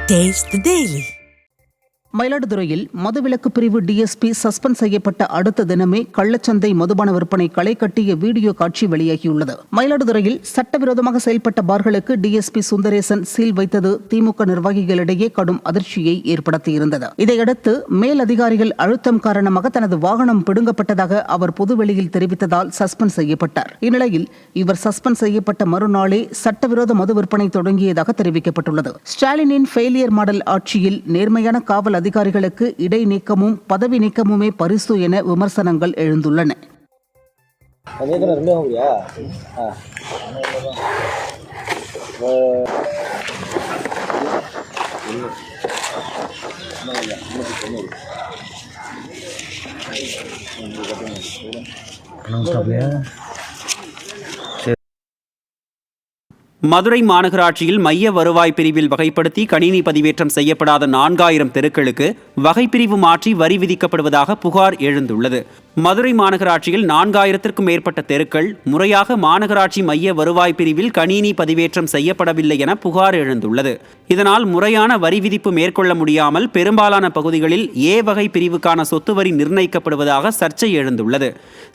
Taste the Daily. மயிலாடுதுறையில் மதுவிலக்கு பிரிவு டிஎஸ்பி சஸ்பெண்ட் செய்யப்பட்ட அடுத்த தினமே கள்ளச்சந்தை மதுபான விற்பனை களை கட்டிய வீடியோ காட்சி வெளியாகியுள்ளது. மயிலாடுதுறையில் சட்டவிரோதமாக செயல்பட்ட பார்களுக்கு டிஎஸ்பி சுந்தரேசன் சீல் வைத்தது திமுக நிர்வாகிகளிடையே கடும் அதிர்ச்சியை ஏற்படுத்தியிருந்தது. இதையடுத்து மேல் அதிகாரிகள் அழுத்தம் காரணமாக தனது வாகனம் பிடுங்கப்பட்டதாக அவர் பொதுவெளியில் தெரிவித்ததால் சஸ்பெண்ட் செய்யப்பட்டார். இந்நிலையில் இவர் சஸ்பெண்ட் செய்யப்பட்ட மறுநாளே சட்டவிரோத மது விற்பனை தொடங்கியதாக தெரிவிக்கப்பட்டுள்ளது. ஸ்டாலினின் ஃபெயிலியர் மாடல் ஆட்சியில் நேர்மையான காவல் அதிகாரிகளுக்கு இடைநீக்கமும் பதவி நீக்கமுமே பரிசு என விமர்சனங்கள் எழுந்துள்ளன. மதுரை மாநகராட்சியில் மைய வருவாய் பிரிவில் வகைப்படுத்தி கணினி பதிவேற்றம் செய்யப்படாத 4000 தெருக்களுக்கு வகைப்பிரிவு மாற்றி வரி விதிக்கப்படுவதாக புகார் எழுந்துள்ளது. மதுரை மாநகராட்சியில் 4000த்திற்கும் மேற்பட்ட தெருக்கள் முறையாக மாநகராட்சி மைய வருவாய் பிரிவில் கணினி பதிவேற்றம் செய்யப்படவில்லை என புகார் எழுந்துள்ளது. இதனால் முறையான வரி விதிப்பு மேற்கொள்ள முடியாமல் பெரும்பாலான பகுதிகளில் ஏ வகை பிரிவுக்கான சொத்து வரி நிர்ணயிக்கப்படுவதாக சர்ச்சை எழுந்துள்ளது.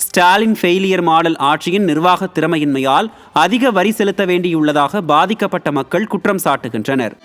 ஸ்டாலின் ஃபெயிலியர் மாடல் ஆட்சியின் நிர்வாக திறமையின்மையால் அதிக வரி செலுத்த வேண்டியுள்ளதாக பாதிக்கப்பட்ட மக்கள் குற்றம் சாட்டுகின்றனர்.